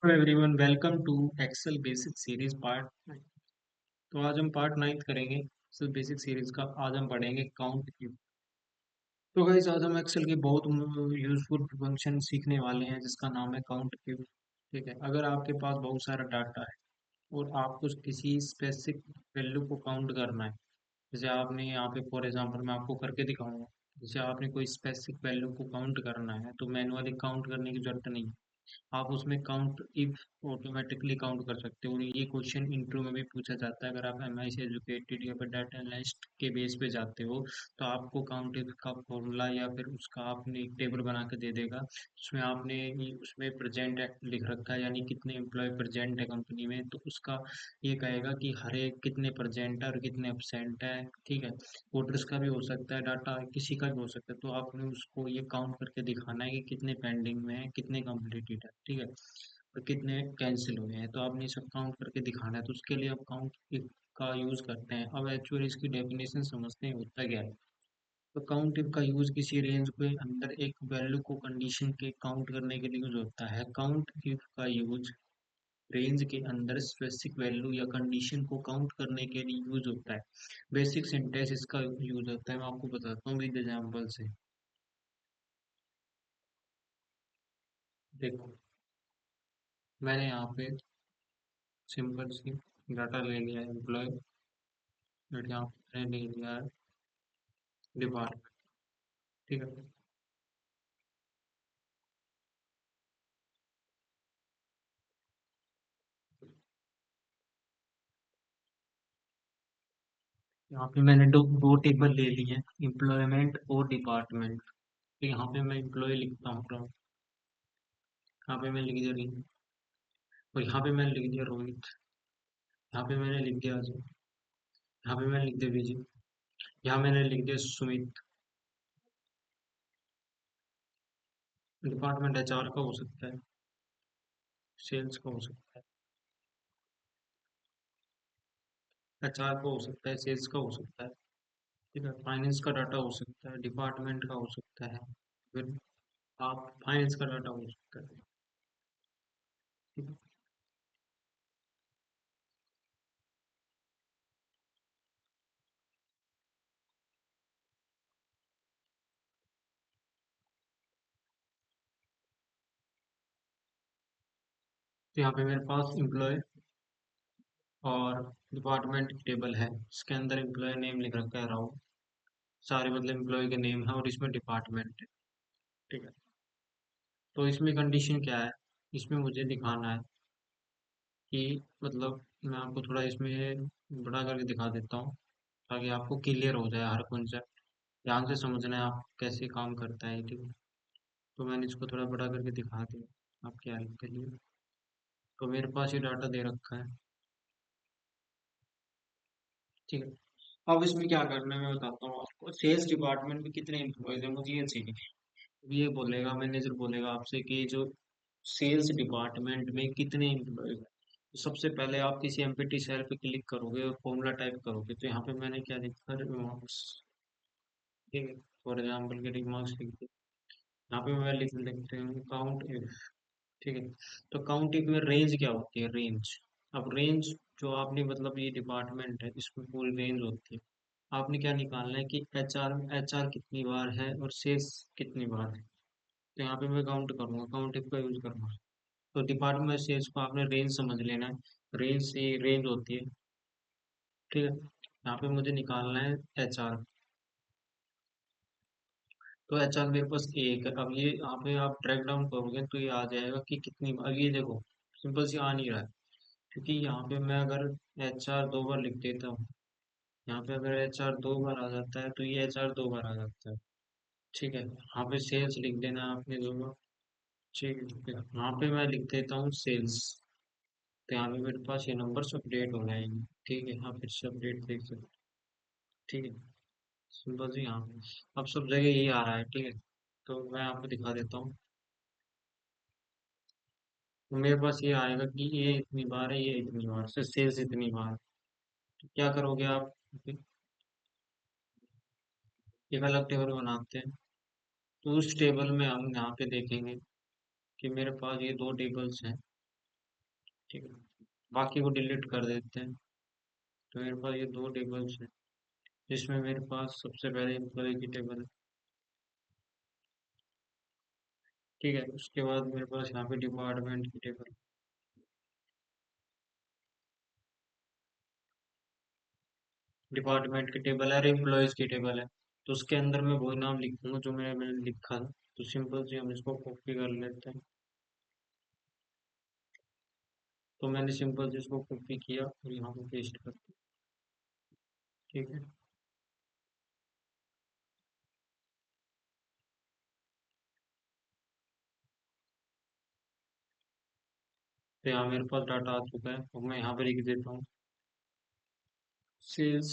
Hello everyone, welcome to Excel basic series part 9। तो आज हम पार्ट 9 करेंगे एक्सेल बेसिक सीरीज का। आज हम पढ़ेंगे काउंट क्यूब। तो गाइस, आज हम एक्सेल के बहुत यूजफुल फंक्शन सीखने वाले हैं जिसका नाम है काउंट क्यूब। ठीक है, अगर आपके पास बहुत सारा डाटा है और आपको किसी स्पेसिफिक वैल्यू को काउंट करना है, जैसे आपने यहाँ पे फॉर एग्जांपल मैं आपको करके दिखाऊंगा। जैसे आपने कोई स्पेसिफिक वैल्यू को काउंट करना है तो मैनुअली काउंट करने की जरूरत नहीं है। आप उसमें काउंट इफ ऑटोमेटिकली काउंट कर सकते हो। और ये क्वेश्चन इंटरव्यू में भी पूछा जाता है। अगर आप एम आई से एजुकेटेड या फिर डाटा एनालिस्ट के बेस पे जाते हो तो आपको काउंट इफ का फॉर्मूला या फिर उसका आपने एक टेबल बना के दे देगा। उसमें आपने उसमें प्रेजेंट लिख रखा है, यानी कितने एम्प्लॉय प्रेजेंट है कंपनी में, तो उसका ये कहेगा कि हर एक कितने प्रेजेंट है और कितने एब्सेंट है। ठीक है, वोटर्स का भी हो सकता है, डाटा किसी का भी हो सकता है, तो आपने उसको ये काउंट करके दिखाना है कि कितने पेंडिंग में है, कितने कंप्लीटेड है। ठीक है, और कितने कैंसिल हुए हैं, तो आपने ये सब काउंट करके दिखाना है। तो उसके लिए आप काउंट इफ का यूज करते हैं। अब एक्चुअली इसकी डेफिनेशन समझते हैं होता क्या है। तो काउंट इफ का यूज किसी रेंज के अंदर एक वैल्यू को कंडीशन के काउंट करने के लिए यूज होता है। काउंट इफ का यूज रेंज के अंदर स्पेसिफिक वैल्यू या कंडीशन को काउंट करने के लिए यूज होता है। बेसिक सिंटेक्स इसका यूज होता है, मैं आपको बताता हूँ विद एग्जांपल से। देखो, मैंने यहाँ पे सिंपल सी डाटा ले लिया है एम्प्लॉय, और यहाँ पे मैंने ले लिया है डिपार्टमेंट। ठीक है, यहाँ पे मैंने दो टेबल ले लिए हैं, एम्प्लॉयमेंट और डिपार्टमेंट। तो यहाँ पे मैं एम्प्लॉय लिखता हूँ, यहाँ पे मैं लिख दिया रही, और यहाँ पे मैंने लिख दिया रोहित। यहाँ पे मैंने लिख दिया अजय। यहाँ पे मैंने लिख दिया विजय। यहाँ मैंने लिख दिया सुमित। डिपार्टमेंट एचआर का हो सकता है, सेल्स का हो सकता है, एचआर का हो सकता है, सेल्स का हो सकता है। ठीक है, फाइनेंस का डाटा हो सकता है, डिपार्टमेंट का हो सकता है, फिर आप फाइनेंस का डाटा हो सकता है। ठीक है, तो यहाँ पे मेरे पास एम्प्लॉय और डिपार्टमेंट टेबल है। इसके अंदर एम्प्लॉय नेम लिख रखा है राहुल, सारे मतलब एम्प्लॉय के नेम है, और इसमें डिपार्टमेंट है। ठीक है, तो इसमें कंडीशन क्या है, इसमें मुझे दिखाना है कि मतलब मैं आपको थोड़ा इसमें बड़ा करके दिखा देता हूँ ताकि आपको क्लियर हो जाए हर कॉन्सेप्ट। ध्यान से समझना है आप कैसे काम करता है। ठीक है, तो मैंने इसको थोड़ा बड़ा करके दिखा दिया आपके हेल्प के लिए। तो मेरे पास ये डाटा दे रखा है। ठीक है, अब इसमें क्या करना है मैं बताता हूँ आपको। सेल्स डिपार्टमेंट में कितने एम्प्लॉयज हैं मुझे ये चाहिए। ये बोलेगा, मैनेजर बोलेगा आपसे कि जो सेल्स डिपार्टमेंट में कितने एम्प्लॉयज हैं। तो सबसे पहले आप किसी एम्प्टी सेल पे क्लिक करोगे और फॉर्मूला टाइप करोगे। तो यहाँ पे मैंने क्या लिखा है, रिमार्क्स। ठीक है, फॉर एग्जाम्पल के रिमार्क्स लिख दिए। यहाँ पे मैं लिख लिखते हूँ काउंट इफ। ठीक है, तो काउंट इफ में रेंज क्या होती है, रेंज। अब रेंज जो आपने मतलब ये डिपार्टमेंट है इसमें पूरी रेंज होती है। आपने क्या निकालना है कि एच आर कितनी बार है और सेल्स कितनी बार है। तो यहाँ पे मैं काउंट करूंगा, काउंट इफ का यूज करूंगा। तो डिपार्टमेंट सेल्स को आपने रेंज समझ लेना है, रेंज से रेंज होती है। ठीक है, यहाँ पे मुझे निकालना है एच आर। तो एच आर मेरे पास एक है। अब ये यहाँ पे आप ड्रैग डाउन करोगे तो ये आ जाएगा कि कितनी बार। अब ये देखो, सिंपल सी आ नहीं रहा है, क्योंकि यहाँ पे मैं अगर एच आर दो बार लिख देता हूँ, यहाँ पे अगर एच आर दो बार आ जाता है तो ये एच आर दो बार आ जाता है। ठीक है, यहाँ पे सेल्स लिख देना है आपने दो बार। ठीक है, यहाँ पे मैं लिख देता हूँ सेल्स। तो यहाँ पे मेरे पास ये नंबर अपडेट हो जाएंगे। ठीक है, हाँ फिर से अपडेट देख सकते। ठीक है, सिंपल से यहाँ पे अब सब जगह यही आ रहा है। ठीक है, तो मैं आपको दिखा देता हूँ। तो मेरे पास ये आएगा कि ये इतनी बार है, ये इतनी बार से सेल्स इतनी बार। तो क्या करोगे आप, एक अलग टेबल बनाते हैं। तो उस टेबल में हम यहाँ पे देखेंगे कि मेरे पास ये दो टेबल्स हैं। ठीक है, बाकी को डिलीट कर देते हैं। तो मेरे पास ये दो टेबल्स हैं, जिसमें मेरे पास सबसे पहले एम्प्लॉय की टेबल है। ठीक है, उसके बाद मेरे पास यहाँ पे डिपार्टमेंट की टेबल, डिपार्टमेंट की टेबल है और एम्प्लॉयज की टेबल है। तो उसके अंदर मैं वही नाम लिखूंगा जो मैंने लिखा था। तो सिंपल से हम इसको कॉपी कर लेते हैं। तो मैंने सिंपल से इसको कॉपी किया और यहाँ पे पेस्ट कर दिया। ठीक है, तो यहाँ मेरे पास डाटा आ चुका है। अब मैं यहाँ पे लिख देता हूँ सेल्स।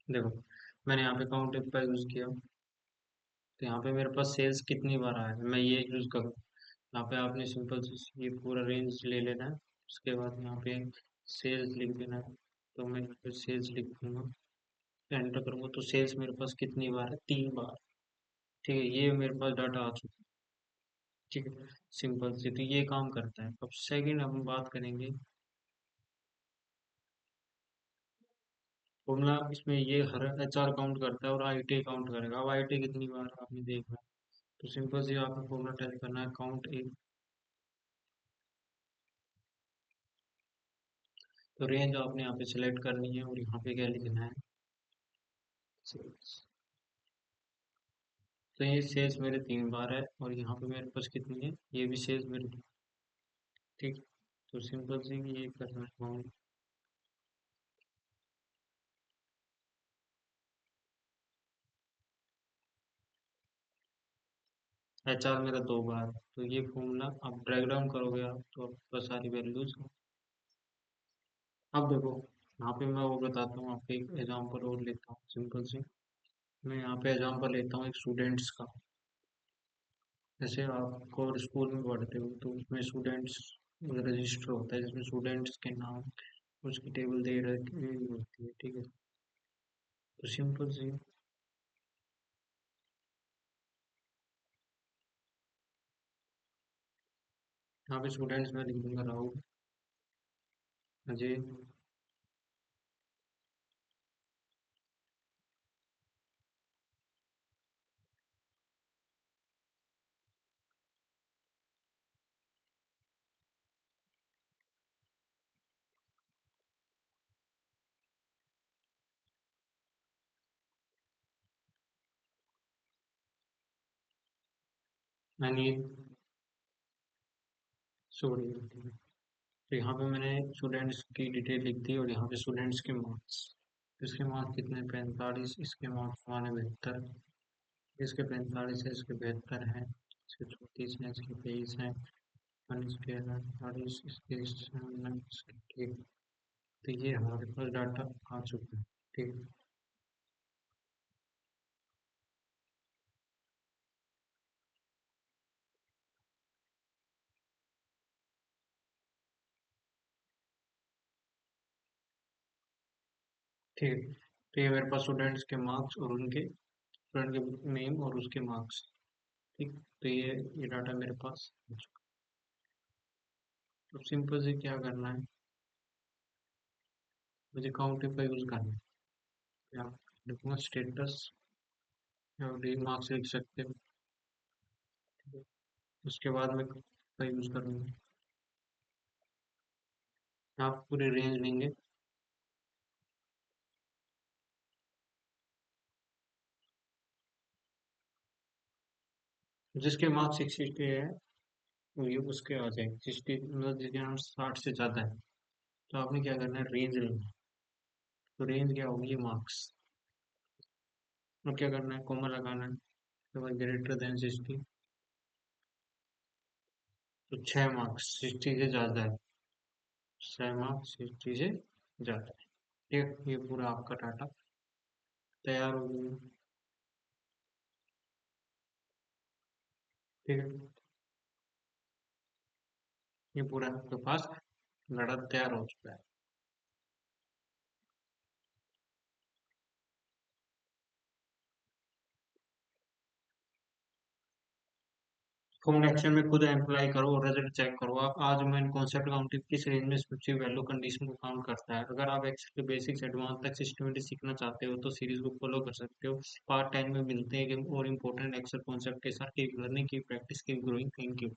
देखो, मैंने यहाँ पे काउंट का यूज किया। तो यहाँ पे मेरे पास सेल्स कितनी बार आया है मैं ये यूज करूँ। यहाँ पे आपने सिंपल से ये पूरा रेंज ले लेना है। उसके बाद यहाँ पे सेल्स लिख देना है। तो मैं यहाँ पे सेल्स लिख दूंगा, एंटर करूंगा। तो सेल्स मेरे पास कितनी बार है? 3 बार। ठीक है, ये मेरे पास डाटा आ चुका है। ठीक है, सिंपल से तो ये काम करता है। अब सेकंड हम बात करेंगे फॉर्मूला। इसमें ये हर HR काउंट करता है और IT काउंट करेगा। अब IT कितनी बार आपने देखा है। तो सिंपल से आपको फॉर्मूला टाइप करना है काउंट ए। तो रेंज आपने यहाँ पे सिलेक्ट करनी है और यहाँ पे क्या लिखना है? सेल्स। तो ये सेल्स मेरे 3 बार है और यहाँ पे मेरे पास कितनी है? ये भी सेल्स मेरे ठीक। तो सिंपल से ये करना है काउंट। HR मेरा 2 बार है। तो ये फॉर्मूला आप ड्रैग डाउन करोगे आप तो आपको सारी वैल्यूज। अब देखो, यहाँ पे मैं वो बताता हूँ आपको, एक एग्जांपल और लेता हूँ सिंपल से। मैं यहाँ पे एग्जांपल लेता हूँ एक स्टूडेंट्स का। जैसे आपको स्कूल में पढ़ते हो तो उसमें स्टूडेंट्स रजिस्टर होता है, जिसमें स्टूडेंट्स के नाम उसकी टेबल दे रखी होती है। ठीक है, तो सिंपल सी यहाँ पे स्टूडेंट्स में लिख दूंगा राहुल, अजय, अनिल, सॉरी। तो यहाँ पे मैंने स्टूडेंट्स की डिटेल लिख दी और यहाँ पे स्टूडेंट्स के मार्क्स। इसके मार्क्स कितने? 45। इसके मार्क्स हमारे 72। इसके 45 है, इसके 72 है, इसके 34 है, इसके 23 है, और इसके 48, इसके 97, इसके ठीक। तो ये हमारे पास डाटा आ चुका है। ठीक है, ठीक है। तो ये मेरे पास स्टूडेंट्स के मार्क्स और उनके स्टूडेंट के नेम और उसके मार्क्स। ठीक। तो ये डाटा मेरे पास आ चुका है। अब सिंपल से क्या करना है, मुझे काउंट का यूज करना है। या लिखूंगा स्टेटस, या डी मार्क्स लिख सकते हो। ठीक है? उसके बाद में का यूज करूंगा। आप पूरी रेंज लेंगे, जिसके मार्क्स 60 है वो ये उसके आ जाएंगे 60, मतलब जिसके यहाँ 60 से ज्यादा है। तो आपने क्या करना है, रेंज लेना है। तो रेंज क्या होगी? ये मार्क्स। और क्या करना है, कॉमा लगाना है। उसके बाद ग्रेटर देन 60। तो 6 मार्क्स 60 से ज्यादा है, 6 मार्क्स 60 से ज्यादा है। ठीक है, ये पूरा आपका डाटा तैयार हो गया। ठीक है, ये पूरा आपके पास डाटा तैयार हो चुका है। कमेंट एक्शन में खुद अप्लाई करो और रिजल्ट चेक करो। आप आज मैं कॉन्सेप्ट काउंटिंग किस रेंज में स्पेसिफिक वैल्यू कंडीशन को काउंट करता है। अगर आप एक्सेल के बेसिक्स एडवांस तक सिस्टमेटिक सीखना चाहते हो तो सीरीज को फॉलो कर सकते हो। पार्ट टाइम में मिलते हैं और इम्पोर्टेंट एक्सेल कॉन्सेप्ट के साथ कीप लर्निंग की प्रैक्टिस की ग्रोइंग। Thank you.